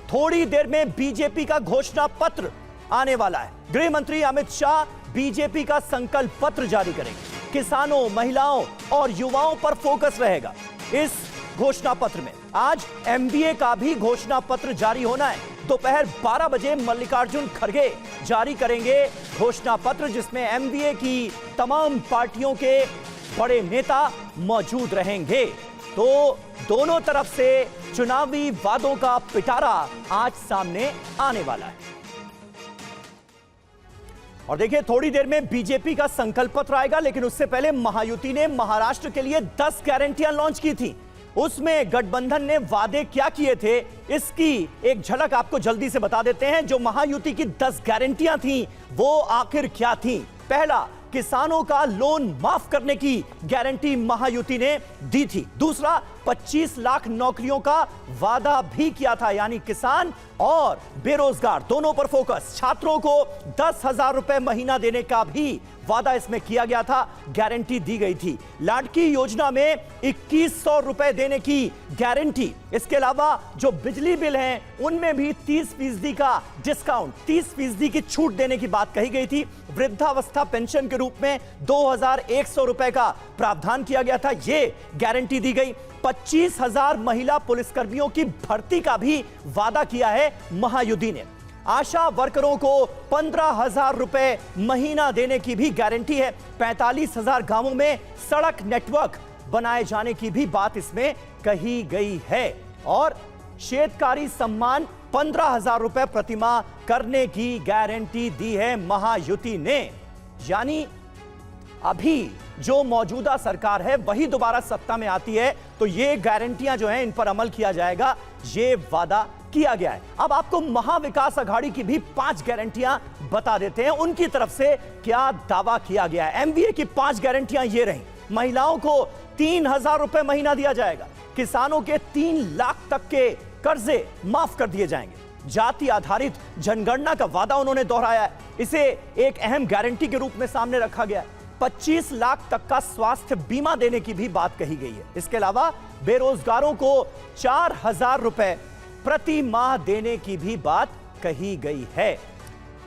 थोड़ी देर में बीजेपी का घोषणा पत्र आने वाला है। गृह मंत्री अमित शाह बीजेपी का संकल्प पत्र जारी करेंगे। किसानों, महिलाओं और युवाओं पर फोकस रहेगा इस घोषणा पत्र में। आज एमबीए का भी घोषणा पत्र जारी होना है। दोपहर 12 बजे मल्लिकार्जुन खड़गे जारी करेंगे घोषणा पत्र, जिसमें एमबीए की तमाम पार्टियों के बड़े नेता मौजूद रहेंगे। तो दोनों तरफ से चुनावी वादों का पिटारा आज सामने आने वाला है। और देखिए, थोड़ी देर में बीजेपी का संकल्प पत्र आएगा, लेकिन उससे पहले महायुति ने महाराष्ट्र के लिए 10 गारंटियां लॉन्च की थी। उसमें गठबंधन ने वादे क्या किए थे, इसकी एक झलक आपको जल्दी से बता देते हैं। जो महायुति की 10 गारंटियां थी वो आखिर क्या थी। पहला, किसानों का लोन माफ करने की गारंटी महायुति ने दी थी। दूसरा, 25 लाख नौकरियों का वादा भी किया था, यानी किसान और बेरोजगार दोनों पर फोकस। छात्रों को 10,000 रुपए महीना देने का भी वादा इसमें किया गया था, गारंटी दी गई थी। लाडकी योजना में 2100 रुपए देने की गारंटी। इसके अलावा जो बिजली बिल हैं उनमें भी 30% का डिस्काउंट, 30% की छूट देने की बात कही गई थी। वृद्धावस्था पेंशन के रूप में 2100 रुपए का प्रावधान किया गया था, यह गारंटी दी गई। 25,000 महिला पुलिसकर्मियों की भर्ती का भी वादा किया है महायुति ने। आशा वर्करों को 15,000 रुपए महीना देने की भी गारंटी है। 45,000 गांवों में सड़क नेटवर्क बनाए जाने की भी बात इसमें कही गई है। और शेतकारी सम्मान 15,000 रुपए प्रतिमाह करने की गारंटी दी है महायुति ने। यानी अभी जो मौजूदा सरकार है वही दोबारा सत्ता में आती है तो ये गारंटियां जो हैं इन पर अमल किया जाएगा, ये वादा किया गया है। अब आपको महाविकास अघाड़ी की भी 5 गारंटियां बता देते हैं, उनकी तरफ से क्या दावा किया गया है। एमबीए की 5 गारंटियां ये रही। महिलाओं को 3,000 रुपए महीना दिया जाएगा। किसानों के 3 लाख तक के कर्जे माफ कर दिए जाएंगे। जाति आधारित जनगणना का वादा उन्होंने दोहराया है, इसे एक अहम गारंटी के रूप में सामने रखा गया है। 25 लाख तक का स्वास्थ्य बीमा देने की भी बात कही गई है। इसके अलावा बेरोजगारों को 4,000 रुपए प्रति माह देने की भी बात कही गई है।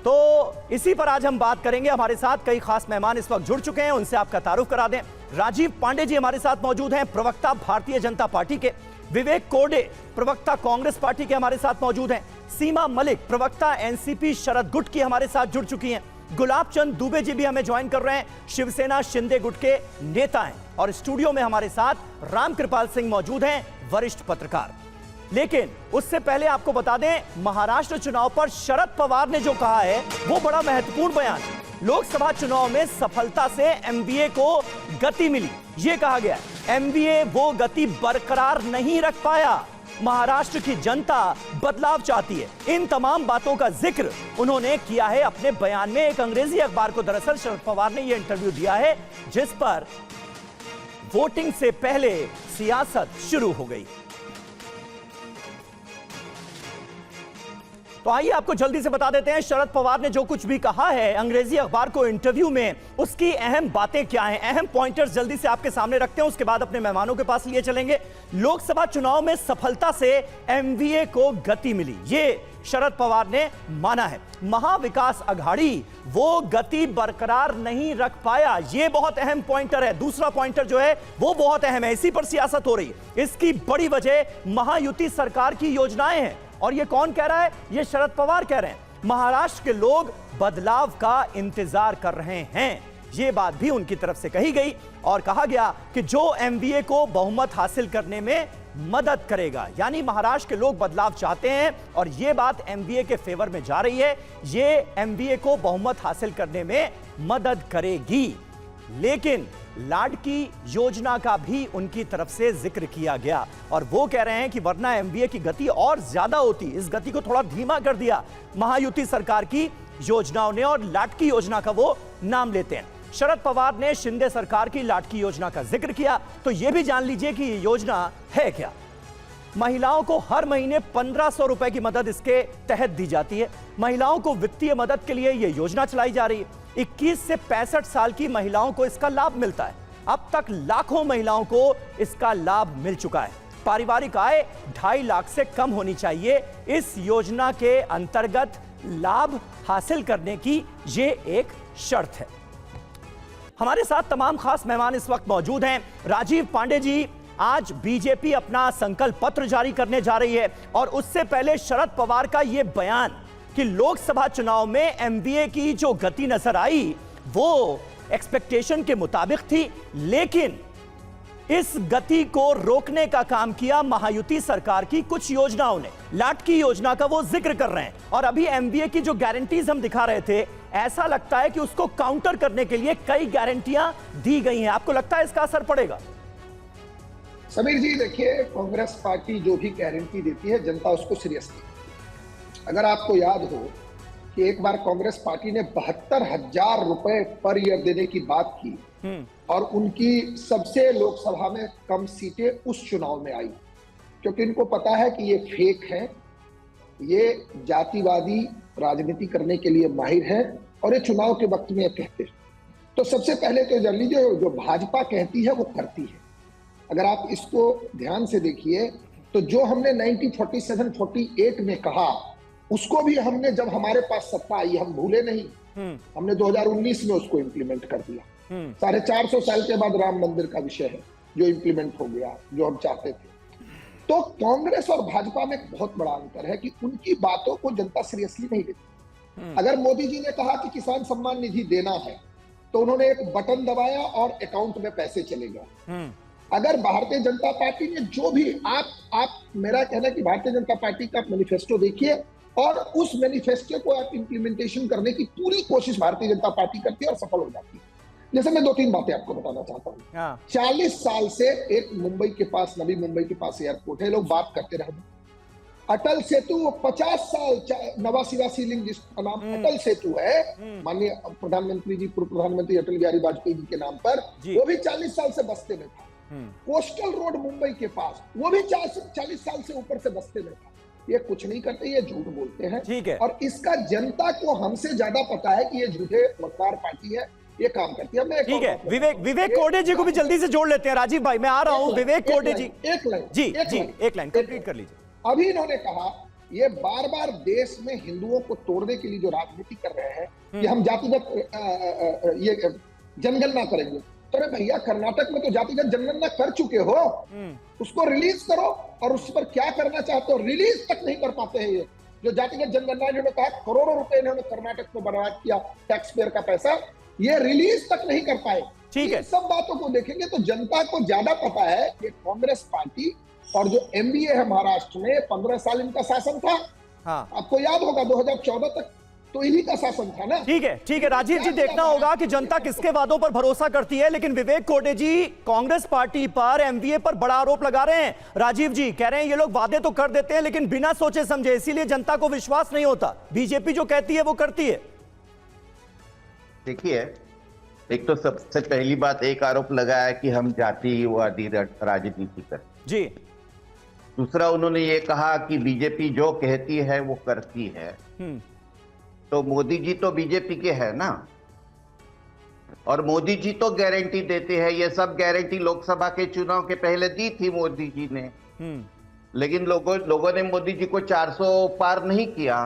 तो इसी पर आज हम बात करेंगे। हमारे साथ कई खास मेहमान इस वक्त जुड़ चुके हैं, उनसे आपका तारुफ करा दें। राजीव पांडे जी हमारे साथ मौजूद हैं, प्रवक्ता भारतीय जनता पार्टी के। विवेक कोरडे, प्रवक्ता कांग्रेस पार्टी के, हमारे साथ मौजूद हैं। सीमा मलिक, प्रवक्ता एनसीपी शरद गुट की, हमारे साथ जुड़ चुकी हैं। गुलाब चंद दुबे जी भी हमें ज्वाइन कर रहे हैं, शिवसेना शिंदे गुट के नेता हैं। और स्टूडियो में हमारे साथ रामकृपाल सिंह मौजूद हैं, वरिष्ठ पत्रकार। लेकिन उससे पहले आपको बता दें, महाराष्ट्र चुनाव पर शरद पवार ने जो कहा है वो बड़ा महत्वपूर्ण बयान है। लोकसभा चुनाव में सफलता से एमबीए को गति मिली, ये कहा गया। एमबीए वो गति बरकरार नहीं रख पाया। महाराष्ट्र की जनता बदलाव चाहती है। इन तमाम बातों का जिक्र उन्होंने किया है अपने बयान में। एक अंग्रेजी अखबार को दरअसल शरद पवार ने यह इंटरव्यू दिया है जिस पर वोटिंग से पहले सियासत शुरू हो गई। तो आइए आपको जल्दी से बता देते हैं शरद पवार ने जो कुछ भी कहा है अंग्रेजी अखबार को इंटरव्यू में, उसकी अहम बातें क्या हैं, अहम पॉइंटर्स जल्दी से आपके सामने रखते हैं, उसके बाद अपने मेहमानों के पास लिए चलेंगे। लोकसभा चुनाव में सफलता से एमबीए को गति मिली, ये शरद पवार ने माना है। महाविकास अघाड़ी वो गति बरकरार नहीं रख पाया, ये बहुत अहम पॉइंटर है। दूसरा पॉइंटर जो है वो बहुत अहम है, इसी पर सियासत हो रही है। इसकी बड़ी वजह महायुति सरकार की योजनाएं हैं। और ये कौन कह रहा है? ये शरद पवार कह रहे हैं। महाराष्ट्र के लोग बदलाव का इंतजार कर रहे हैं, ये बात भी उनकी तरफ से कही गई। और कहा गया कि जो एमबीए को बहुमत हासिल करने में मदद करेगा, यानी महाराष्ट्र के लोग बदलाव चाहते हैं और ये बात एमबीए के फेवर में जा रही है। ये एमबीए को बहुमत हासिल करने में मदद करेगी। लेकिन लाडकी योजना का भी उनकी तरफ से जिक्र किया गया और वो कह रहे हैं कि वरना एमबीए की गति और ज्यादा होती। इस गति को थोड़ा धीमा कर दिया महायुति सरकार की योजनाओं ने और लाडकी योजना का वो नाम लेते हैं। शरद पवार ने शिंदे सरकार की लाडकी योजना का जिक्र किया, तो यह भी जान लीजिए कि ये योजना है क्या। महिलाओं को हर महीने 1500 रुपए की मदद इसके तहत दी जाती है। महिलाओं को वित्तीय मदद के लिए यह योजना चलाई जा रही है। 21 से 65 साल की महिलाओं को इसका लाभ मिलता है। अब तक लाखों महिलाओं को इसका लाभ मिल चुका है। पारिवारिक आय 2.5 लाख से कम होनी चाहिए। इस योजना के अंतर्गत लाभ हासिल करने की ये एक शर्त है। हमारे साथ तमाम खास मेहमान इस वक्त मौजूद हैं। राजीव पांडे जी, आज बीजेपी अपना संकल्प पत्र जारी करने जा रही है और उससे पहले शरद पवार का यह बयान कि लोकसभा चुनाव में एमवीए की जो गति नजर आई वो एक्सपेक्टेशन के मुताबिक थी, लेकिन इस गति को रोकने का काम किया महायुति सरकार की कुछ योजनाओं ने। लाटकी योजना का वो जिक्र कर रहे हैं और अभी एमवीए की जो गारंटीज हम दिखा रहे थे, ऐसा लगता है कि उसको काउंटर करने के लिए कई गारंटियां दी गई हैं। आपको लगता है इसका असर पड़ेगा? समीर जी, देखिए, कांग्रेस पार्टी जो भी गारंटी देती है जनता उसको सीरियसली। अगर आपको याद हो कि एक बार कांग्रेस पार्टी ने 72,000 रुपए पर ईयर देने की बात की और उनकी सबसे लोकसभा में कम सीटें उस चुनाव में आई, क्योंकि इनको पता है कि ये फेक है, ये जातिवादी राजनीति करने के लिए माहिर है और ये चुनाव के वक्त में कहते हैं। तो सबसे पहले तो जान लीजिए, जो भाजपा कहती है वो करती है। अगर आप इसको ध्यान से देखिए तो जो हमने 1947-48 में कहा, उसको भी हमने, जब हमारे पास सत्ता आई, हम भूले नहीं, हमने 2019 में उसको इंप्लीमेंट कर दिया। 450 साल के बाद राम मंदिर का विषय है जो इंप्लीमेंट हो गया, जो हम चाहते थे। तो कांग्रेस और भाजपा में एक बहुत बड़ा अंतर है कि उनकी बातों को जनता सीरियसली नहीं लेती। अगर मोदी जी ने कहा कि किसान सम्मान निधि देना है तो उन्होंने एक बटन दबाया और अकाउंट में पैसे चले गए। अगर भारतीय जनता पार्टी ने जो भी, आप मेरा कहना है कि भारतीय जनता पार्टी का मैनिफेस्टो देखिए और उस मैनिफेस्टो को आप इंप्लीमेंटेशन करने की पूरी कोशिश भारतीय जनता पार्टी करती है और सफल हो जाती है। जैसे मैं 2-3 बातें आपको बताना चाहता हूँ। 40 साल से एक मुंबई के पास, नवी मुंबई के पास एयरपोर्ट है, लोग बात करते रहे। अटल सेतु 50 साल, नवासी लिंक जिसका नाम अटल सेतु है, माननीय प्रधानमंत्री जी, पूर्व प्रधानमंत्री अटल बिहारी वाजपेयी जी के नाम पर, वो भी 40 साल से बस्ते में था। कोस्टल रोड मुंबई के पास, वो भी 40 साल से ऊपर से बस्ते में था। ये कुछ नहीं करते, ये झूठ बोलते हैं। ठीक है। और इसका जनता को हमसे ज्यादा पता है कि ये झूठे मक्कार पार्टी है, ये काम करती है। ठीक है, विवेक कोडे जी को भी जल्दी से जोड़ लेते हैं। राजीव भाई, मैं आ रहा हूं। विवेक कोडे जी, एक लाइन कंप्लीट कर लीजिए। अभी इन्होंने कहा, ये बार बार देश में हिंदुओं को तोड़ने के लिए जो राजनीति कर रहे हैं कि हम जातिगत ये जनगणना करेंगे। तो अरे भैया, कर्नाटक में तो जातिगत जनगणना कर चुके हो, उसको रिलीज करो। और उस पर क्या करना चाहते हो, रिलीज तक नहीं कर पाते हैं। ये जो जातिगत जनगणना, इन्होंने कहा करोड़ों रुपए इन्होंने कर्नाटक में बर्बाद किया, टैक्स पेयर का पैसा, ये रिलीज तक नहीं कर पाए। ठीक है, सब बातों को देखेंगे तो जनता को ज्यादा पता है कि कांग्रेस पार्टी और जो एमवीए है महाराष्ट्र में, 15 साल इनका शासन था। हाँ। आपको याद होगा 2014 तक तो इन्हीं का शासन था ना। ठीक है राजीव जी, देखना होगा कि जनता किसके वादों पर भरोसा करती है। लेकिन विवेक कोडे जी कांग्रेस पार्टी पर, एमवीए पर बड़ा आरोप लगा रहे हैं। राजीव जी कह रहे हैं ये लोग वादे तो कर देते हैं लेकिन बिना सोचे समझे, इसीलिए जनता को विश्वास नहीं होता। बीजेपी जो कहती है वो करती है। देखिए, एक तो सबसे पहली बात, एक आरोप लगाया कि हम जातिवादी राजनीति कर जी। दूसरा, उन्होंने ये कहा कि बीजेपी जो कहती है वो करती है। तो मोदी जी तो बीजेपी के है ना, और मोदी जी तो गारंटी देते हैं। ये सब गारंटी लोकसभा के चुनाव के पहले दी थी मोदी जी ने, लेकिन लोगों ने मोदी जी को 400 पार नहीं किया।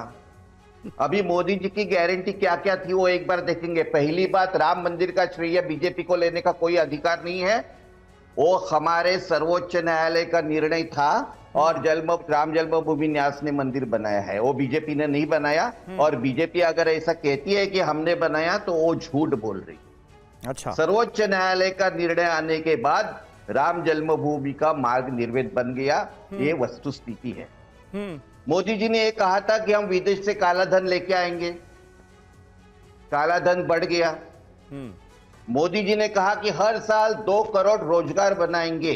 अभी मोदी जी की गारंटी क्या क्या थी वो एक बार देखेंगे। पहली बात, राम मंदिर का श्रेय बीजेपी को लेने का कोई अधिकार नहीं है, वो हमारे सर्वोच्च न्यायालय का निर्णय था और राम जन्मभूमि न्यास ने मंदिर बनाया है, वो बीजेपी ने नहीं बनाया। और बीजेपी अगर ऐसा कहती है कि हमने बनाया तो वो झूठ बोल रही है। अच्छा, सर्वोच्च न्यायालय का निर्णय आने के बाद राम जन्मभूमि का मार्ग निर्विघ्न बन गया, ये वस्तुस्थिति है। मोदी जी ने ये कहा था कि हम विदेश से काला धन लेके आएंगे, काला धन बढ़ गया। मोदी जी ने कहा कि हर साल 2 करोड़ रोजगार बनाएंगे,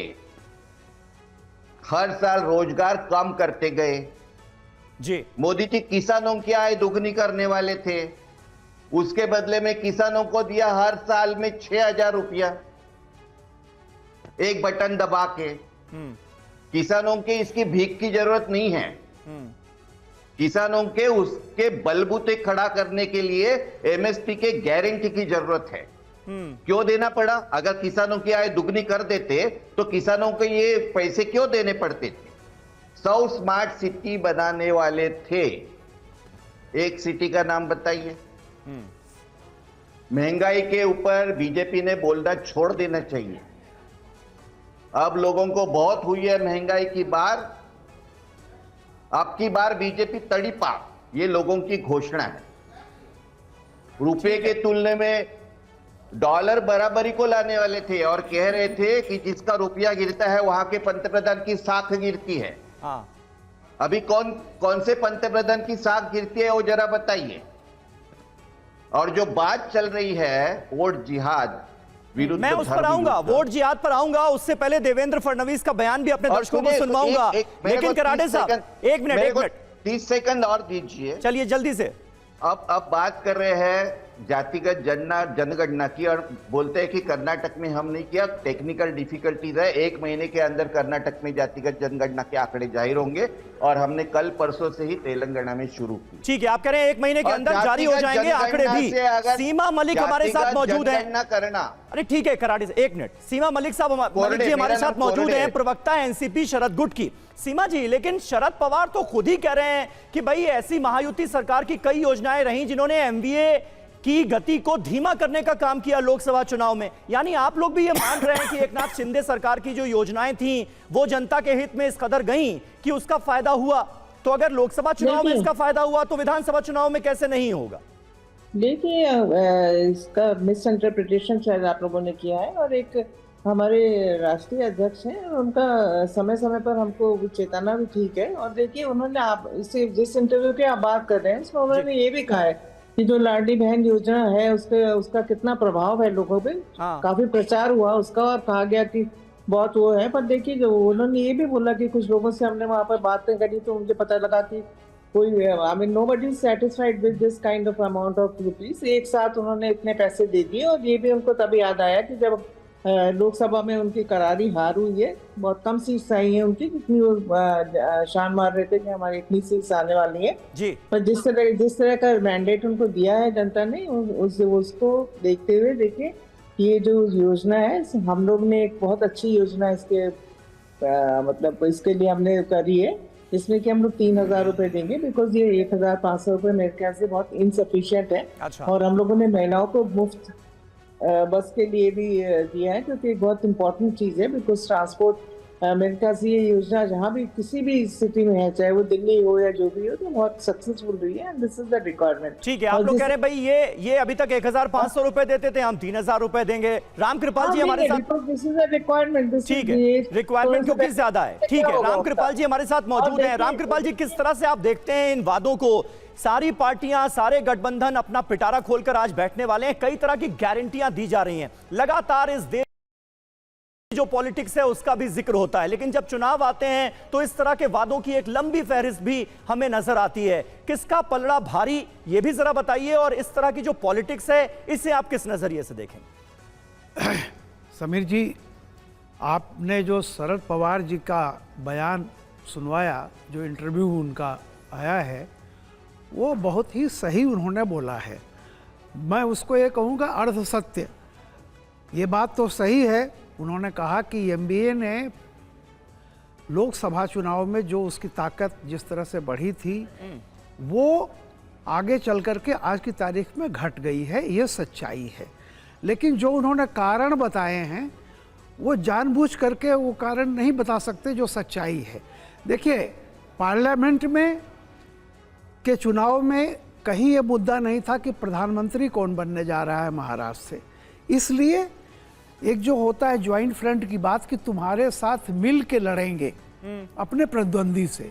हर साल रोजगार कम करते गए जी। मोदी जी किसानों की आय दुगनी करने वाले थे, उसके बदले में किसानों को दिया हर साल में 6,000 रुपया, एक बटन दबा के। किसानों के इसकी भीख की जरूरत नहीं है, किसानों के उसके बलबूते खड़ा करने के लिए एमएसपी के गारंटी की जरूरत है। क्यों देना पड़ा? अगर किसानों की आय दुगनी कर देते तो किसानों को ये पैसे क्यों देने पड़ते थे? 100 स्मार्ट सिटी बनाने वाले थे, एक सिटी का नाम बताइए। महंगाई के ऊपर बीजेपी ने बोलना छोड़ देना चाहिए। अब लोगों को बहुत हुई है महंगाई की बार, अब की बार बीजेपी तड़ीपा, ये लोगों की घोषणा है। रुपए के तुलने में डॉलर बराबरी को लाने वाले थे और कह रहे थे कि जिसका रुपया गिरता है वहां के पंतप्रधान की साख गिरती है। हाँ। अभी कौन से पंतप्रधान की साख गिरती है वो जरा बताइए। और जो बात चल रही है वोट जिहाद विरुद्ध, मैं उस पर आऊंगा, वोट जिहाद पर आऊंगा। उससे पहले देवेंद्र फडणवीस का बयान भी अपने दर्शकों को सुनवाऊंगा। लेकिन कराड़े साहब एक मिनट 30 सेकंड और दीजिए। चलिए जल्दी से। अब बात कर रहे हैं जातिगत जनगणना की और बोलते हैं कि कर्नाटक में हम नहीं किया, टेक्निकल डिफिकल्टीज है। 1 महीने के अंदर कर्नाटक में जातिगत जनगणना के आंकड़े जाहिर होंगे और हमने कल परसों से ही तेलंगाना में शुरू की। ठीक है, आप कह रहे हैं 1 महीने के अंदर जारी हो जाएंगे आंकड़े भी। सीमा मलिक हमारे साथ मौजूद है। करना, अरे ठीक है कराड़े से, 1 मिनट। सीमा मलिक साहब मलिक जी हमारे साथ मौजूद हैं, प्रवक्ता एनसीपी शरद गुट की। सीमा जी, लेकिन शरद पवार तो खुद ही कह रहे हैं कि भाई ऐसी महायुति सरकार की कई योजनाएं रही जिन्होंने एमवीए की गति को धीमा करने का काम किया लोकसभा चुनाव में। यानी आप लोग भी ये मान रहे हैं कि एकनाथ शिंदे सरकार की जो योजनाएं थी वो जनता के हित में इस कदर गई कि उसका फायदा हुआ। तो अगर लोकसभा चुनाव में इसका फायदा हुआ तो विधानसभा चुनाव में कैसे नहीं होगा? देखिए, इसका मिसइंटरप्रिटेशन शायद आप लोगों ने किया है और एक हमारे राष्ट्रीय अध्यक्ष हैं और उनका समय समय पर हमको चेताना भी ठीक है। और देखिए, उन्होंने आप इससे जिस इंटरव्यू की आप बात कर रहे हैं इसमें उन्होंने ये भी कहा है कि जो लाडली बहन योजना है उसका कितना प्रभाव है लोगों पे। काफी प्रचार हुआ उसका और कहा गया कि बहुत वो है। पर देखिए, जो उन्होंने ये भी बोला कि कुछ लोगों से हमने वहां पर बातें करी तो मुझे पता लगा कि कोई nobody is satisfied with this kind of amount of rupees. एक साथ उन्होंने इतने पैसे दे दिए और ये भी उनको तभी याद आया कि जब लोकसभा में उनकी करारी हार हुई है, बहुत कम सीट्स आई हैं उनकी, जितनी वो शान मार रहे थे कि हमारी इतनी सीट्स आने वाली है जी। पर जिस तरह का मैंडेट उनको दिया है जनता ने, उसको देखते हुए देखिए ये जो योजना है, हम लोग ने एक बहुत अच्छी योजना इसके मतलब इसके लिए हमने करी है, जिसमें कि हम लोग 3000 रुपए देंगे, बिकॉज ये 1500 रुपए मेरे ख्याल से बहुत इनसफिशिएंट है। अच्छा। और हम लोगों ने महिलाओं को मुफ्त बस के लिए भी दिया है, क्योंकि बहुत इंपॉर्टेंट चीज है, बिकॉज ट्रांसपोर्ट मेरे ख्याल से ये योजना जहाँ भी किसी भी सिटी में है, चाहे वो दिल्ली हो या जो भी हो, तो बहुत सक्सेसफुल रही है। And this is the requirement. ठीक है, आप लोग कह रहे हैं भाई ये अभी तक 1500 रुपए देते थे, हम 3000 रुपए देंगे। रामकृपाल जी हमारे साथ, दिस इज द रिक्वायरमेंट। ठीक है, रिक्वायरमेंट क्योंकि ज्यादा है। ठीक है, रामकृपाल जी हमारे साथ मौजूद हैं। रामकृपाल जी, किस तरह से आप देखते हैं इन वादों को? सारी पार्टियां, सारे गठबंधन अपना पिटारा खोलकर आज बैठने वाले हैं। कई तरह की गारंटियां दी जा रही हैं। लगातार इस देश जो पॉलिटिक्स है उसका भी जिक्र होता है, लेकिन जब चुनाव आते हैं तो इस तरह के वादों की एक लंबी फहरिस्त भी हमें नजर आती है। किसका पलड़ा भारी, ये भी जरा बताइए। और इस तरह की जो पॉलिटिक्स है इसे आप किस नजरिए से देखेंगे? समीर जी, आपने जो शरद पवार जी का बयान सुनवाया, जो इंटरव्यू उनका आया है, वो बहुत ही सही उन्होंने बोला है। मैं उसको ये कहूँगा अर्ध सत्य। ये बात तो सही है, उन्होंने कहा कि एमबीए ने लोकसभा चुनाव में जो उसकी ताकत जिस तरह से बढ़ी थी, वो आगे चल करके आज की तारीख में घट गई है, ये सच्चाई है। लेकिन जो उन्होंने कारण बताए हैं वो जानबूझ करके वो कारण नहीं बता सकते जो सच्चाई है। देखिए, पार्लियामेंट में के चुनाव में कहीं ये मुद्दा नहीं था कि प्रधानमंत्री कौन बनने जा रहा है महाराष्ट्र से। इसलिए एक जो होता है ज्वाइंट फ्रंट की बात कि तुम्हारे साथ मिल के लड़ेंगे अपने प्रतिद्वंदी से,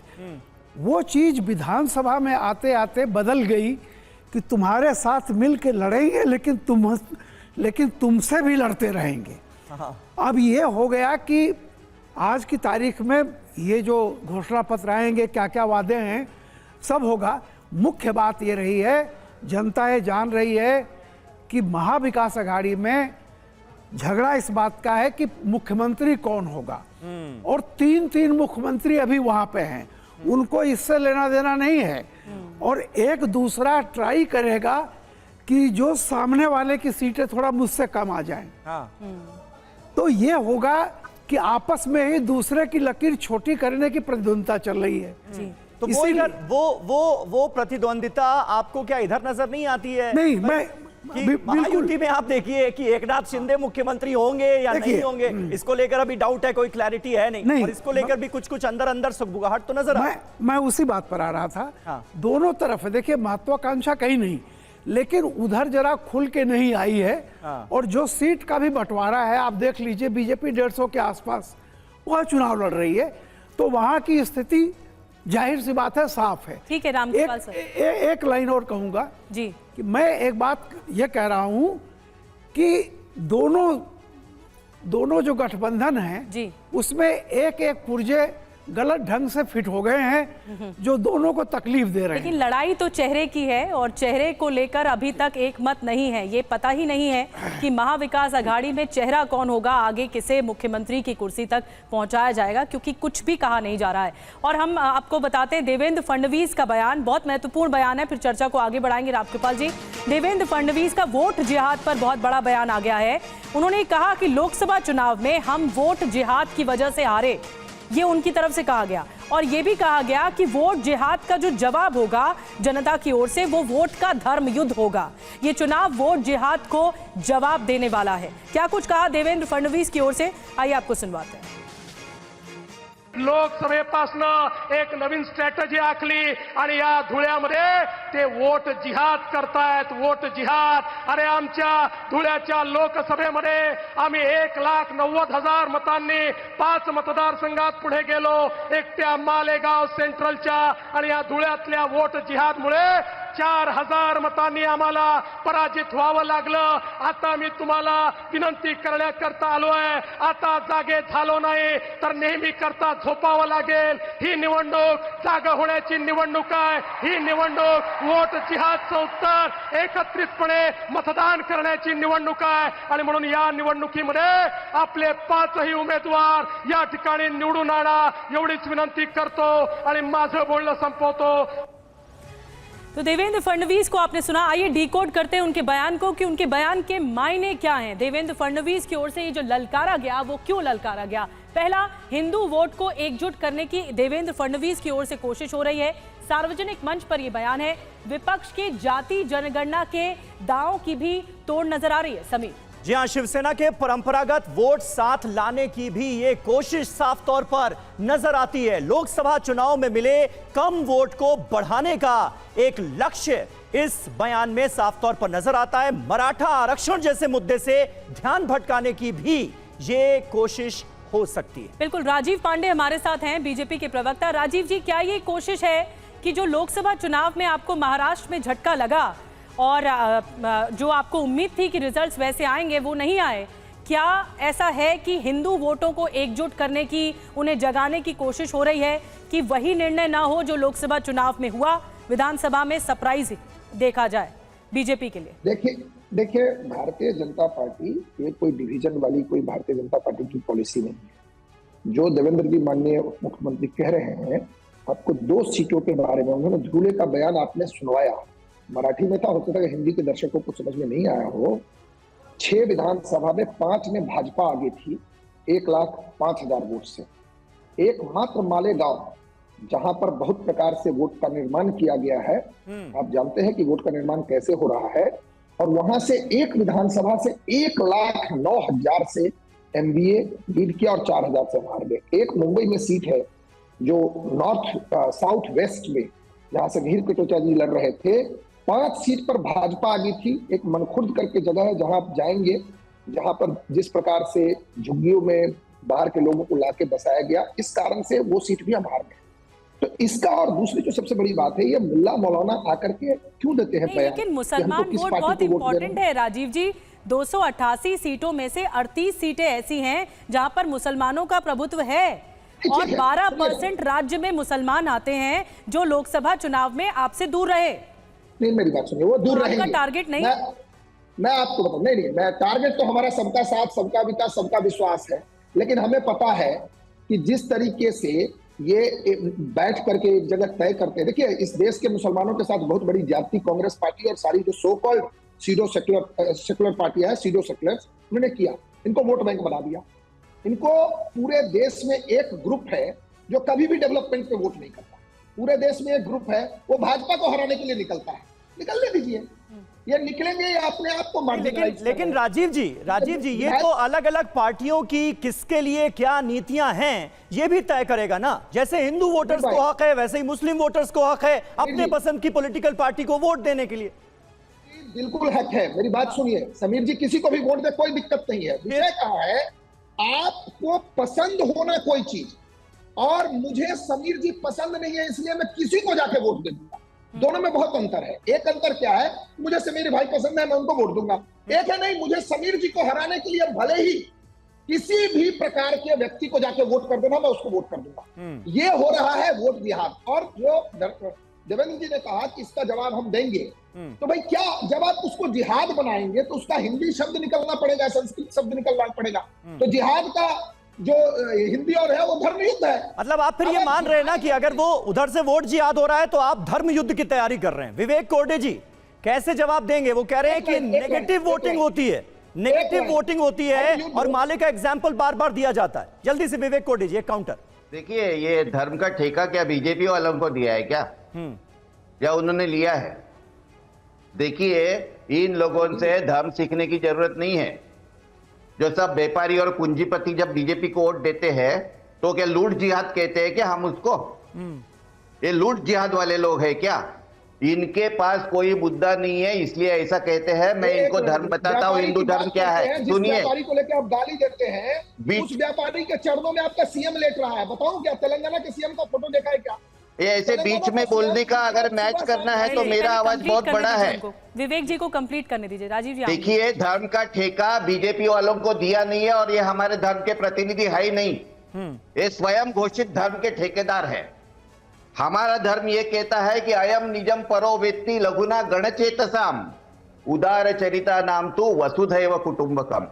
वो चीज विधानसभा में आते आते बदल गई कि तुम्हारे साथ मिल के लड़ेंगे लेकिन तुमसे भी लड़ते रहेंगे। अब ये हो गया कि आज की तारीख में ये जो घोषणा पत्र आएंगे, क्या क्या वादे हैं, सब होगा। मुख्य बात ये रही है, जनता ये जान रही है कि महाविकास अघाड़ी में झगड़ा इस बात का है कि मुख्यमंत्री कौन होगा। और 3 मुख्यमंत्री अभी वहां पे हैं, उनको इससे लेना देना नहीं है। और एक दूसरा ट्राई करेगा कि जो सामने वाले की सीटें थोड़ा मुझसे कम आ जाएं। हाँ। तो ये होगा कि आपस में ही दूसरे की लकीर छोटी करने की प्रतिद्वंदिता चल रही है। तो वो प्रतिद्वंदिता आपको क्या इधर नजर नहीं आती है? नहीं, महायुति में आप देखिए कि एकनाथ शिंदे मुख्यमंत्री होंगे या नहीं होंगे, इसको लेकर अभी डाउट है, कोई क्लैरिटी है नहीं। और इसको लेकर भी कुछ अंदर अंदर सुगबुगाहट तो नजर मैं उसी बात पर आ रहा था। हाँ। दोनों तरफ है, देखिए महत्वाकांक्षा कहीं नहीं, लेकिन उधर जरा खुल के नहीं आई है। हाँ। और जो सीट का भी बंटवारा है, आप देख लीजिए, बीजेपी 150 के आसपास वह चुनाव लड़ रही है, तो वहां की स्थिति जाहिर सी बात है साफ है। ठीक है रामकृपाल सर, एक लाइन और कहूंगा जी कि मैं एक बात ये कह रहा हूं कि दोनों जो गठबंधन है जी, उसमें एक पुर्जे गलत ढंग से फिट हो गए हैं जो दोनों को तकलीफ दे रहे हैं। लेकिन लड़ाई तो चेहरे की है और चेहरे को लेकर अभी तक एक मत नहीं है। ये पता ही नहीं है कि महाविकास अघाड़ी में चेहरा कौन होगा, आगे किसे मुख्यमंत्री की कुर्सी तक पहुंचाया जाएगा, क्योंकि कुछ भी कहा नहीं जा रहा है। और हम आपको बताते हैं देवेंद्र फडणवीस का बयान बहुत महत्वपूर्ण बयान है, फिर चर्चा को आगे बढ़ाएंगे रामकृपाल जी। देवेंद्र फडणवीस का वोट जिहाद पर बहुत बड़ा बयान आ गया है। उन्होंने कहा कि लोकसभा चुनाव में हम वोट जिहाद की वजह से हारे, ये उनकी तरफ से कहा गया। और ये भी कहा गया कि वोट जिहाद का जो जवाब होगा जनता की ओर से, वो वोट का धर्म युद्ध होगा। ये चुनाव वोट जिहाद को जवाब देने वाला है। क्या कुछ कहा देवेंद्र फडणवीस की ओर से, आइए आपको सुनवाते हैं। लोकसभेपासनं एक नवीन स्ट्रॅटेजी आखली आणि या धुळ्यामध्ये ते वोट जिहाद करतायत, वोट जिहाद। अरे आमच्या धुळ्याच्या लोकसभेमध्ये आम्ही 1,90,000 मतांनी 5 मतदारसंघात पुढे गेलो, एकट्या मालेगाव सेंट्रलच्या आणि या धुळ्यातल्या वोट जिहादमुळे 4,000 मतांनी आम्हाला पराजित व्हावं लागलं। आता मी तुम्हाला विनंती करण्याकरता आलोय, आता जागे झालो नाही तर नेहमी करता झोपावं लागेल। ही निवडणूक जागा होण्याची निवडणूक आहे, ही निवडणूक वोट जिहादचं उत्तर एकत्रितपणे मतदान करण्याची निवडणूक आहे। आणि म्हणून या निवडणुकीमध्ये आपले 5ही उमेदवार या ठिकाणी निवडून आणा एवढीच विनंती करतो आणि माझं बोलणं संपवतो। तो देवेंद्र फडणवीस को आपने सुना, आइए डिकोड करते हैं उनके बयान को कि उनके बयान के मायने क्या हैं। देवेंद्र फडणवीस की ओर से ये जो ललकारा गया वो क्यों ललकारा गया। पहला, हिंदू वोट को एकजुट करने की देवेंद्र फडणवीस की ओर से कोशिश हो रही है। सार्वजनिक मंच पर यह बयान है। विपक्ष के जाति जनगणना के दावों की भी तोड़ नजर आ रही है। समीर जी हाँ, शिवसेना के परंपरागत वोट साथ लाने की भी ये कोशिश साफ तौर पर नजर आती है। लोकसभा चुनाव में मिले कम वोट को बढ़ाने का एक लक्ष्य इस बयान में साफ तौर पर नजर आता है। मराठा आरक्षण जैसे मुद्दे से ध्यान भटकाने की भी ये कोशिश हो सकती है। बिल्कुल, राजीव पांडे हमारे साथ हैं, बीजेपी के प्रवक्ता। राजीव जी, क्या ये कोशिश है कि जो लोकसभा चुनाव में आपको महाराष्ट्र में झटका लगा और जो आपको उम्मीद थी कि रिजल्ट्स वैसे आएंगे वो नहीं आए, क्या ऐसा है कि हिंदू वोटों को एकजुट करने की, उन्हें जगाने की कोशिश हो रही है कि वही निर्णय ना हो जो लोकसभा चुनाव में हुआ, विधानसभा में सरप्राइज देखा जाए बीजेपी के लिए? देखिए भारतीय जनता पार्टी ये कोई डिवीजन वाली कोई भारतीय जनता पार्टी की पॉलिसी नहीं है। जो देवेंद्र जी माननीय मुख्यमंत्री कह रहे हैं, आपको 2 सीटों के बारे में उन्होंने धूले का बयान आपने सुनवाया, मराठी में था, हो सकता है हिंदी के दर्शकों को समझ में नहीं आया हो। 6 विधानसभा में 5 में भाजपा आगे थी 1,05,000 वोट से। एकमात्र मालेगांव जहां पर बहुत प्रकार से वोट का निर्माण किया गया है, आप जानते हैं कि वोट का निर्माण कैसे हो रहा है, और वहां से एक विधानसभा से 1,09,000 से एमबीए लीड किया और 4,000 से हार गए। एक मुंबई में सीट है जो नॉर्थ साउथ वेस्ट में, जहां से वीर कटोचा जी लड़ रहे थे, 5 सीट पर भाजपा आगे थी। एक मनखुर्द करके जगह है जहां आप जाएंगे, जहां पर जिस प्रकार से झुग्गियों में बाहर के लोगों को लाके बसाया गया, इस कारण से वो सीट भी हम हार गए। तो इसका, और दूसरी जो सबसे बड़ी बात है, ये मुल्ला मौलाना आकर के क्यों देते हैं बयान? लेकिन मुसलमान वोट बहुत इंपॉर्टेंट है राजीव जी। 288 सीटों में से 38 सीटें ऐसी हैं जहां पर मुसलमानों का प्रभुत्व है और 12% राज्य में मुसलमान आते हैं जो लोकसभा चुनाव में आपसे दूर रहे। नहीं, मेरी बात सुनिए, वो दूर रहेंगे। आपका टारगेट नहीं? मैं आपको बताऊं, नहीं, मैं टारगेट तो हमारा सबका साथ, सबका विकास, सबका विश्वास है। लेकिन हमें पता है कि जिस तरीके से ये बैठ करके एक जगह तय करते हैं, देखिए इस देश के मुसलमानों के साथ बहुत बड़ी जाति कांग्रेस पार्टी और सारी जो so called pseudo secular party है, सीडो सेकुलर, उन्होंने किया, इनको वोट बैंक बना दिया। इनको पूरे देश में एक ग्रुप है जो कभी भी डेवलपमेंट पे वोट नहीं करता। पूरे देश में एक ग्रुप है, वो भाजपा को हराने के लिए निकलता है। निकलने दीजिए, ये निकलेंगे या अपने आप को मार्जिनलाइज। लेकिन राजीव जी ये तो अलग अलग पार्टियों की किसके लिए क्या नीतियां हैं ये भी तय करेगा ना। जैसे हिंदू वोटर्स को हक है, वैसे ही मुस्लिम वोटर्स को हक है अपने पसंद की पॉलिटिकल पार्टी को वोट देने के लिए। बिल्कुल हक है, मेरी बात सुनिए समीर जी, किसी को भी वोट दे, कोई दिक्कत नहीं है। विषय कहा है आपको पसंद होना कोई चीज, और मुझे समीर जी पसंद नहीं है इसलिए मैं किसी को जाके वोट दे दूंगा। दोनों में बहुत अंतर है। एक अंतर क्या है, मुझे समीर भाई पसंद है, मैं उनको वोट दूंगा। एक है नहीं, मुझे समीर जी को हराने के लिए भले ही किसी भी प्रकार के व्यक्ति को जाके वोट कर देना, मैं उसको वोट कर दूंगा। ये हो रहा है वोट जिहाद। और जो देवेंद्र जी ने कहा कि इसका जवाब हम देंगे, तो भाई क्या जब आप उसको जिहाद बनाएंगे तो उसका हिंदी शब्द निकलना पड़ेगा, संस्कृत शब्द निकलना पड़ेगा। तो जिहाद का जो हिंदी और है वो धर्म युद्ध है। मतलब आप फिर ये मान रहे हैं ना कि अगर वो उधर से वोट जिहाद हो रहा है तो आप धर्म युद्ध की तैयारी कर रहे हैं। विवेक कोरडे जी कैसे जवाब देंगे? वो कह रहे हैं कि नेगेटिव वोटिंग होती है, नेगेटिव वोटिंग होती है और माले का एग्जाम्पल बार बार दिया जाता है। जल्दी से विवेक कोरडे जी एक काउंटर। देखिए, ये धर्म का ठेका क्या बीजेपी वालों को दिया है क्या, या उन्होंने लिया है? देखिए, इन लोगों से धर्म सीखने की जरूरत नहीं है। जो सब व्यापारी और पूंजीपति जब बीजेपी को वोट देते हैं तो क्या लूट जिहाद कहते हैं क्या हम उसको? ये लूट जिहाद वाले लोग हैं क्या? इनके पास कोई मुद्दा नहीं है इसलिए ऐसा कहते हैं। मैं इनको धर्म बताता हूँ, हिंदू धर्म क्या है। सुनिए, व्यापारी को लेकर आप गाली देते हैं, उस व्यापारी के चरणों में आपका सीएम लेट रहा है। बताऊं क्या, तेलंगाना के सीएम का फोटो देखा है क्या? ये ऐसे बीच में बोलने का अगर मैच करना है तो मेरा आवाज बहुत बड़ा है। विवेक जी को कंप्लीट करने दीजिए। राजीव जी देखिए, धर्म का ठेका बीजेपी वालों को दिया नहीं है और ये हमारे धर्म के प्रतिनिधि है ही नहीं। ये स्वयं घोषित धर्म के ठेकेदार है। हमारा धर्म ये कहता है कि अयम निजम परो वेत्ति लघुना गणचेतसाम उदार चरिता नाम तु वसुधैव कुटुंबकम।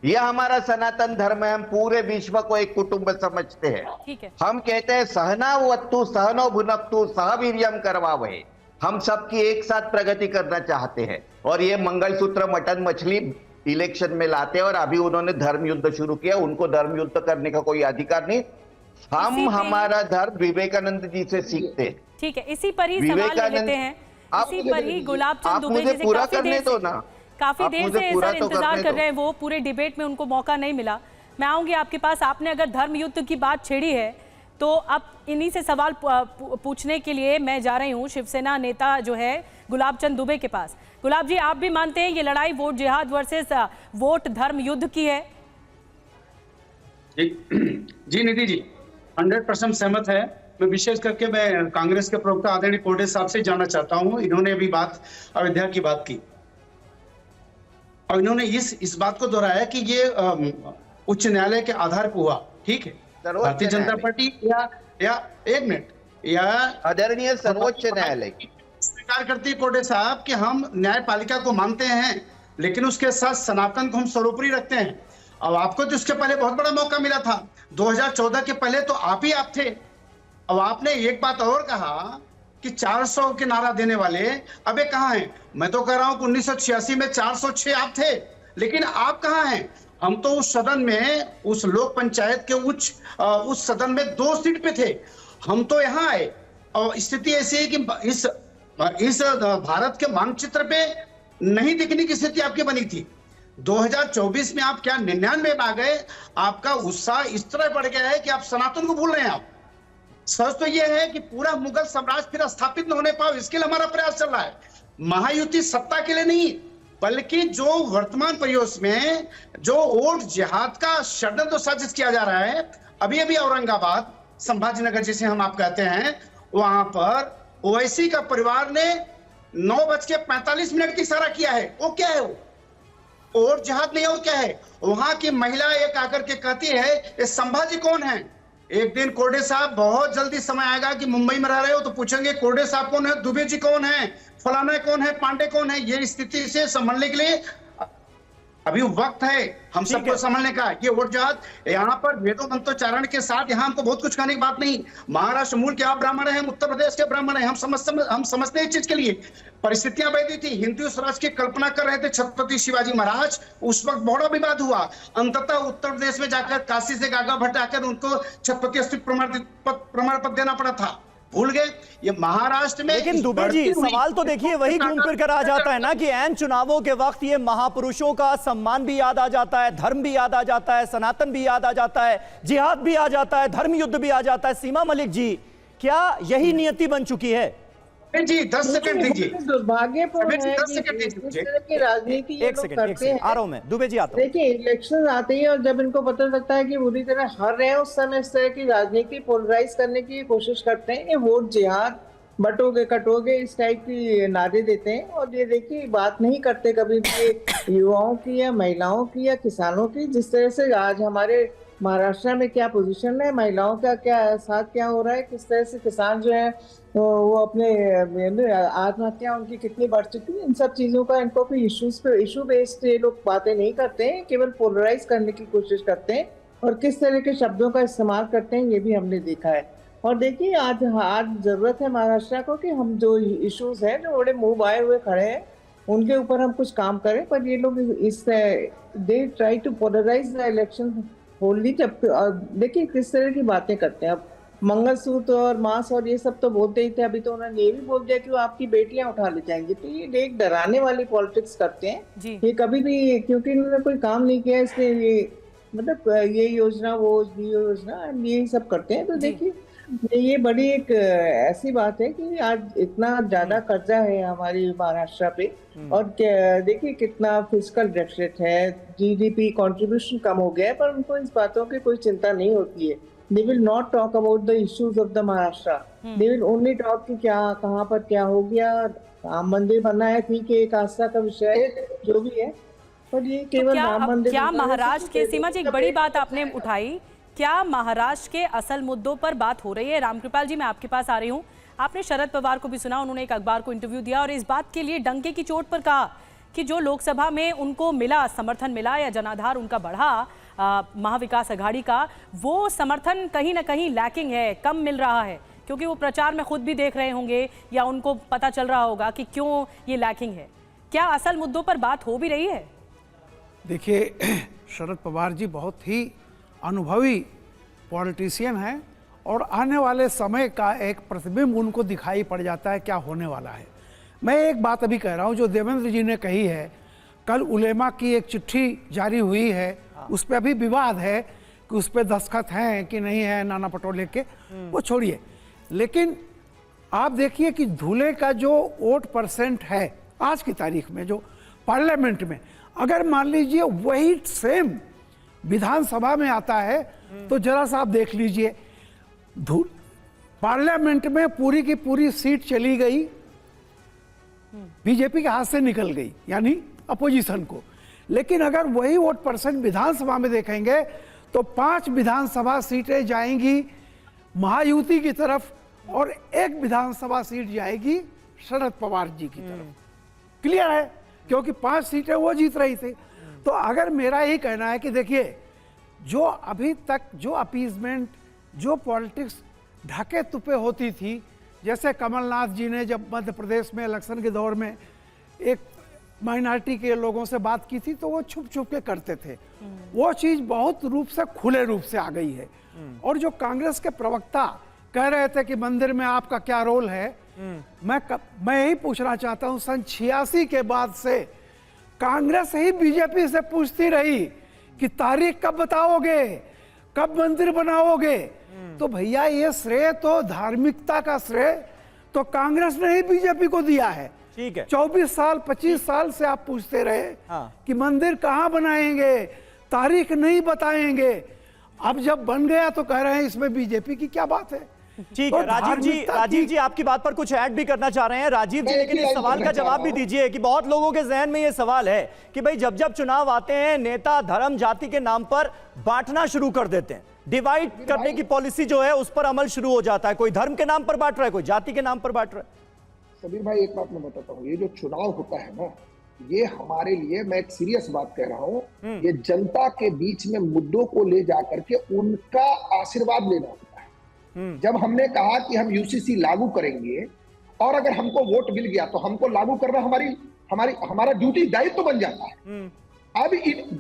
यह हमारा सनातन धर्म है। हम पूरे विश्व को एक कुटुंब समझते हैं। ठीक है। हम कहते हैं सहनावतु सहनो भुनक्तु सहवीर्यम करवावहे। हम सबकी एक साथ प्रगति करना चाहते हैं और ये मंगलसूत्र मटन मछली इलेक्शन में लाते हैं और अभी उन्होंने धर्म युद्ध शुरू किया। उनको धर्म युद्ध करने का कोई अधिकार नहीं। हम हमारा धर्म विवेकानंद जी से सीखते हैं। ठीक है, इसी पर ही सवाल ले लेते हैं। इसी पर ही गुलाब चंद दुबे जी से पूरा करने दो ना। काफी देर से सर इंतजार कर रहे हैं, वो पूरे डिबेट में उनको मौका नहीं मिला। मैं आऊंगी आपके पास। आपने अगर धर्म युद्ध की बात छेड़ी है तो अब इन्हीं से सवाल पूछने के लिए मैं जा रही हूं शिवसेना नेता जो है गुलाब चंद दुबे के पास। गुलाब जी, आप भी मानते हैं ये लड़ाई वोट जिहाद वर्सेस वोट धर्म युद्ध की है? जी निधि जी, 100% सहमत है। मैं विशेष करके मैं कांग्रेस के प्रवक्ता आदरणीय कोरडे साहब से जानना चाहता हूं। इन्होंने अभी बात अयोध्या की बात की और इन्होंने इस बात को दोहराया कि ये उच्च न्यायालय के आधार पर हुआ। ठीक है, भारतीय जनता पार्टी या एक मिनट या आदरणीय सर्वोच्च न्यायालय स्वीकार करती है कोरडे साहब कि हम न्यायपालिका को मानते हैं लेकिन उसके साथ सनातन को हम सर्वोपरि रखते हैं। अब आपको तो उसके पहले बहुत बड़ा मौका मिला था। 2014 के पहले तो आप ही आप थे। अब आपने एक बात और कहा कि 400 के नारा देने वाले अबे कहाँ हैं? मैं तो कह रहा हूं कि 1986 में 406 आप थे, लेकिन आप कहाँ हैं? हम तो उस सदन में, उस लोक पंचायत के उस सदन में 2 सीट पे थे। हम तो यहाँ आए और स्थिति ऐसी है कि इस भारत के मानचित्र पे नहीं दिखने की स्थिति आपकी बनी थी। 2024 में आप क्या 99 में आ गए? आपका उत्साह इस तरह बढ़ गया है कि आप सनातन को भूल रहे हैं। आप सच तो यह है कि पूरा मुगल साम्राज्य फिर स्थापित न होने पाए, इसके लिए हमारा प्रयास चल रहा है। महायुति सत्ता के लिए नहीं, बल्कि जो वर्तमान परिवेश में जो वोट जिहाद का षड्यंत्र साजिश किया जा रहा है। अभी अभी औरंगाबाद, संभाजी नगर जिसे हम आप कहते हैं, वहां पर ओवैसी का परिवार ने 9:45 की इशारा किया है। वो क्या है? वो वोट जिहाद नहीं है, वो क्या है? वहां की महिला एक आकर के कहती है ये संभाजी कौन है? एक दिन कोरडे साहब, बहुत जल्दी समय आएगा कि मुंबई में रह रहे हो तो पूछेंगे कोरडे साहब कौन है, दुबे जी कौन है, फलाना कौन है, पांडे कौन है। ये स्थिति से संभलने के लिए अभी वक्त है हम सबको संभलने का। ये वोट जिहाद यहाँ पर भेदो मंत्रोच्चारण के साथ यहाँ हमको बहुत कुछ कहने की बात नहीं। महाराष्ट्र मूल के आप ब्राह्मण हैं, हम उत्तर प्रदेश के ब्राह्मण हैं, हम समझते हैं इस चीज के लिए। परिस्थितियां वैसी थी, हिंदू स्वराज की कल्पना कर रहे थे छत्रपति शिवाजी महाराज, उस वक्त बड़ा विवाद हुआ। अंततः उत्तर प्रदेश में जाकर काशी से गागा भट्ट आकर उनको छत्रपति अस्तित्व प्रमाण पत्र देना पड़ा था, भूल गए। ये महाराष्ट्र में, लेकिन दुबे जी सवाल तो देखिए वही घूम फिर कर आ जाता है ना कि ऐन चुनावों के वक्त ये महापुरुषों का सम्मान भी याद आ जाता है, धर्म भी याद आ जाता है, सनातन भी याद आ जाता है, जिहाद भी आ जाता है, धर्म युद्ध भी आ जाता है। सीमा मलिक जी, क्या यही नियति बन चुकी है? जी 10 सेकंड दीजिए। दुर्भाग्यपूर्ण है कि इस तरह की राजनीति ये लोग करते हैं। आ रहा हूं मैं, दुबे जी आता हूं। देखिए इलेक्शन आते ही और जब इनको पता लगता है कि बुरी तरह हार रहे हैं, उस समय इस तरह की राजनीति पोलराइज करने की कोशिश करते हैं। ये वोट जिहाद, बटोगे कटोगे, इस टाइप की नारे देते हैं। और ये देखिए बात नहीं करते कभी भी युवाओं की या महिलाओं की या किसानों की। जिस तरह से आज हमारे महाराष्ट्र में क्या पोजीशन है, महिलाओं का क्या साथ क्या हो रहा है, किस तरह से किसान जो है वो अपने आत्महत्या उनकी कितनी बढ़ चुकी है, इन सब चीजों का इनको कोई इशू बेस्ड ये लोग बातें नहीं करते हैं, केवल पोलराइज करने की कोशिश करते हैं। और किस तरह के शब्दों का इस्तेमाल करते हैं ये भी हमने देखा है। और देखिए आज जरूरत है महाराष्ट्र को कि हम जो इश्यूज हैं जो बड़े मुंह बाए हुए खड़े हैं उनके ऊपर हम कुछ काम करें। पर ये लोग इस they try to polarize the election wholly. देखिए किस तरह की बातें करते हैं। अब मंगलसूत्र और मांस और ये सब तो बोलते ही थे, अभी तो उन्होंने ये भी बोल दिया कि वो आपकी बेटियां उठा ले जाएंगे। तो ये एक डराने वाली पॉलिटिक्स करते हैं ये कभी भी, क्योंकि इन्होंने कोई काम नहीं किया इसलिए ये मतलब ये योजना वो योजना ये सब करते हैं। तो देखिए ये बड़ी एक ऐसी बात है कि आज इतना ज्यादा कर्जा है हमारी महाराष्ट्र पे। और देखिए कितना फिस्कल डेफिसिट है, जीडीपी कंट्रीब्यूशन कम हो गया है, पर उनको इस बातों की कोई चिंता नहीं होती है। They will not talk about the issues of the Maharashtra. They will only talk कि क्या कहाँ पर क्या हो गया, राम मंदिर बना है, ठीक है एक आस्था का विषय है जो भी है, पर ये केवल राम मंदिर। क्या महाराष्ट्र के, सीमा जी एक बड़ी बात आपने उठाई, क्या महाराष्ट्र के असल मुद्दों पर बात हो रही है? रामकृपाल जी मैं आपके पास आ रही हूँ। आपने शरद पवार को भी सुना, उन्होंने एक अखबार को इंटरव्यू दिया और इस बात के लिए डंके की चोट पर कहा कि जो लोकसभा में उनको मिला समर्थन मिला या जनाधार उनका बढ़ा महाविकास अघाड़ी का, वो समर्थन कहीं ना कहीं लैकिंग है, कम मिल रहा है। क्योंकि वो प्रचार में खुद भी देख रहे होंगे या उनको पता चल रहा होगा कि क्यों ये लैकिंग है। क्या असल मुद्दों पर बात हो भी रही है? देखिए शरद पवार जी बहुत ही अनुभवी पॉलिटिशियन हैं और आने वाले समय का एक प्रतिबिंब उनको दिखाई पड़ जाता है क्या होने वाला है। मैं एक बात अभी कह रहा हूँ जो देवेंद्र जी ने कही है, कल उलेमा की एक चिट्ठी जारी हुई है, उस पर अभी विवाद है कि उस पर दस्तखत हैं कि नहीं है नाना पटोले के, वो छोड़िए। लेकिन आप देखिए कि धुले का जो वोट परसेंट है आज की तारीख में जो पार्लियामेंट में, अगर मान लीजिए वही सेम विधानसभा में आता है तो जरा सा आप देख लीजिए, पार्लियामेंट में पूरी की पूरी सीट चली गई, बीजेपी के हाथ से निकल गई यानी अपोजिशन को। लेकिन अगर वही वोट परसेंट विधानसभा में देखेंगे तो 5 विधानसभा सीटें जाएंगी महायुति की तरफ और 1 विधानसभा सीट जाएगी शरद पवार जी की तरफ। क्लियर है, क्योंकि 5 सीटें वो जीत रही थी। तो अगर मेरा यही कहना है कि देखिए जो अभी तक जो अपीजमेंट, जो पॉलिटिक्स ढके तुपे होती थी, जैसे कमलनाथ जी ने जब मध्य प्रदेश में इलेक्शन के दौर में एक माइनॉरिटी के लोगों से बात की थी तो वो छुप छुप के करते थे, वो चीज़ बहुत रूप से खुले रूप से आ गई है। और जो कांग्रेस के प्रवक्ता कह रहे थे कि मंदिर में आपका क्या रोल है, मैं यही पूछना चाहता हूं, सन 86 के बाद से कांग्रेस ही बीजेपी से पूछती रही कि तारीख कब बताओगे, कब मंदिर बनाओगे। तो भैया ये श्रेय तो धार्मिकता का श्रेय तो कांग्रेस ने ही बीजेपी को दिया है। ठीक है, 24 साल 25 साल से आप पूछते रहे कि मंदिर कहाँ बनाएंगे, तारीख नहीं बताएंगे। अब जब बन गया तो कह रहे हैं इसमें बीजेपी की क्या बात है। ठीक है, राजीव जी आपकी बात पर कुछ ऐड भी करना चाह रहे हैं राजीव जी, लेकिन इस सवाल का जवाब भी दीजिए कि बहुत लोगों के जहन में ये सवाल है कि भाई जब जब चुनाव आते हैं नेता धर्म जाति के नाम पर बांटना शुरू कर देते हैं, डिवाइड करने की पॉलिसी जो है उस पर अमल शुरू हो जाता है, कोई धर्म के नाम पर बांट रहा है, कोई जाति के नाम पर बांट रहा है। सबीर भाई एक बात मैं बताता हूँ, ये जो चुनाव होता है ना, ये हमारे लिए, मैं एक सीरियस बात कह रहा हूं, ये जनता के बीच में मुद्दों को ले जाकर के उनका आशीर्वाद लेना होता है। जब हमने कहा कि हम यूसीसी लागू करेंगे और अगर हमको वोट मिल गया तो हमको लागू करना हमारा ड्यूटी, दायित्व बन जाता है। अब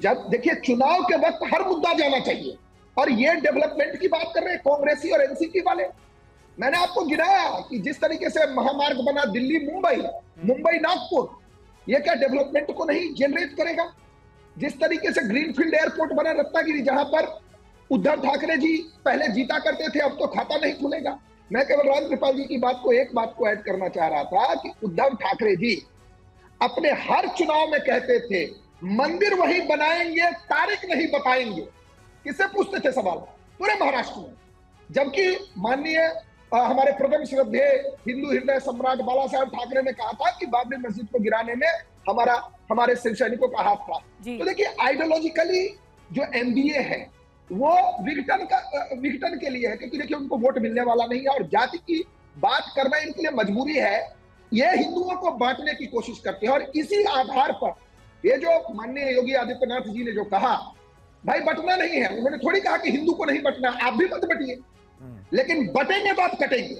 जब देखिए चुनाव के वक्त हर मुद्दा जाना चाहिए, और ये डेवलपमेंट की बात कर रहे हैं कांग्रेसी और एनसीपी वाले। मैंने आपको गिनाया कि जिस तरीके से महामार्ग बना दिल्ली मुंबई नागपुर, ये क्या डेवलपमेंट को नहीं जनरेट करेगा? जिस तरीके से ग्रीनफील्ड एयरपोर्ट बना रत्नागिरी, जहां पर उद्धव ठाकरे जी पहले जीता करते थे, अब तो खाता नहीं खुलेगा। मैं केवल राजकृपाल जी की बात को, एक बात को ऐड करना चाह रहा था कि उद्धव ठाकरे जी अपने हर चुनाव में कहते थे मंदिर वही बनाएंगे, तारीख नहीं बताएंगे। किससे पूछते थे सवाल? पूरे महाराष्ट्र में। जबकि माननीय हमारे प्रथम श्रद्धेय हिंदू हृदय सम्राट बाला साहब ठाकरे ने कहा था कि बाबरी मस्जिद को गिराने में हमारे शिव सैनिकों का हाथ था। तो देखिए आइडियोलॉजिकली जो एमबीए है वो विघटन के लिए है, क्योंकि देखिए उनको वोट मिलने वाला नहीं है और जाति की बात करना इनके लिए मजबूरी है। ये हिंदुओं को बांटने की कोशिश करते हैं, और इसी आधार पर ये जो माननीय योगी आदित्यनाथ जी ने जो कहा, भाई बटना नहीं है, उन्होंने थोड़ी कहा कि हिंदू को नहीं बटना, आप भी मत बटिए, लेकिन बटेंगे बात कटेंगे।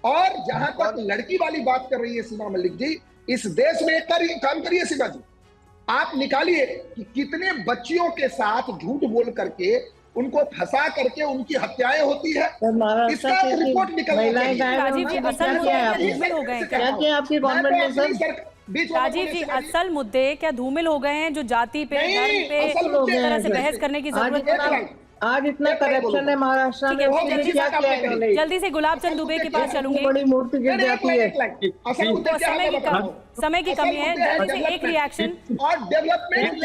और जहां तक लड़की वाली बात कर रही है सीमा मलिक जी, इस देश में एक काम करिए सीमा जी, आप निकालिए कि कितने बच्चियों के साथ झूठ बोल करके उनको फंसा करके उनकी हत्याएं होती है। इसका रिपोर्ट निकलना चाहिए। राजीव जी असल धूमिल हो गए क्या? आपकी गवर्नमेंट ने सर राजीव जी असल मुद्दे क्या धूमिल हो गए हैं जो जाति पे, धर्म पे इस तरह से बहस करने की जरूरत है? आज इतना करप्शन है महाराष्ट्र में, जल्दी से गुलाब चंद दुबे के पास चलूंगी। बड़ी मूर्ति गिर जाती है, समय की कमी है। जल्दी से एक रिएक्शन। और डेवलपमेंट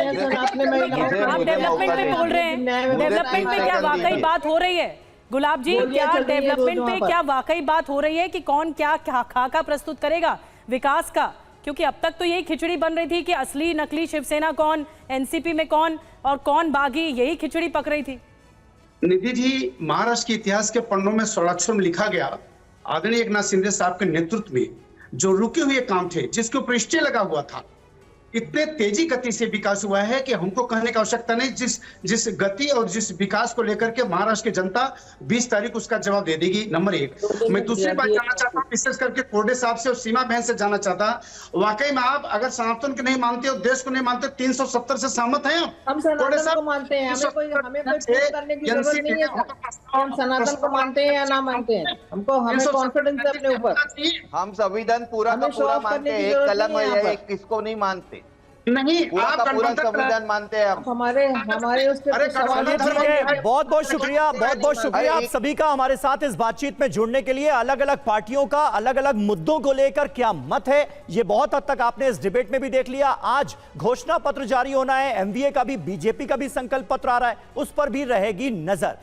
आप डेवलपमेंट पे बोल रहे हैं, डेवलपमेंट में क्या वाकई बात हो रही है? गुलाब जी क्या डेवलपमेंट पे क्या वाकई बात हो रही है कि कौन क्या खाका प्रस्तुत करेगा विकास का? क्योंकि अब तक तो यही खिचड़ी बन रही थी कि असली नकली शिवसेना कौन, एनसीपी में कौन और कौन बागी, यही खिचड़ी पक रही थी। निधि जी, महाराष्ट्र के इतिहास के पन्नों में स्वर्णाक्षर में लिखा गया, आदरणीय एकनाथ शिंदे साहब के नेतृत्व में जो रुके हुए काम थे, जिसके ऊपर स्टे लगा हुआ था, इतने तेजी गति से विकास हुआ है कि हमको कहने की आवश्यकता नहीं। जिस गति और जिस विकास को लेकर के महाराष्ट्र की जनता 20 तारीख उसका जवाब दे देगी। नंबर 1। मैं दूसरी बात जानना चाहता हूँ, विशेष करके कोर्डे साहब से और सीमा बहन से जानना चाहता, वाकई में आप अगर सनातन को नहीं मानते हो, देश को नहीं मानते, 370 से सहमत हैं? हम सनातन को मानते हैं, हमें कोई करने की जरूरत नहीं है। हम सनातन को मानते हैं या ना मानते हैं, हमें कॉन्फिडेंस है अपने ऊपर। हम संविधान पूरा का पूरा मानते हैं, एक कलम है, किसको नहीं मानते? नहीं, आप पूरा संविधान मानते हैं। हमारे उसके बहुत बहुत शुक्रिया आप सभी का हमारे साथ इस बातचीत में जुड़ने के लिए। अलग अलग पार्टियों का अलग अलग मुद्दों को लेकर क्या मत है, ये बहुत हद तक आपने इस डिबेट में भी देख लिया। आज घोषणा पत्र जारी होना है, एमवीए का भी, बीजेपी का भी संकल्प पत्र आ रहा है, उस पर भी रहेगी नजर।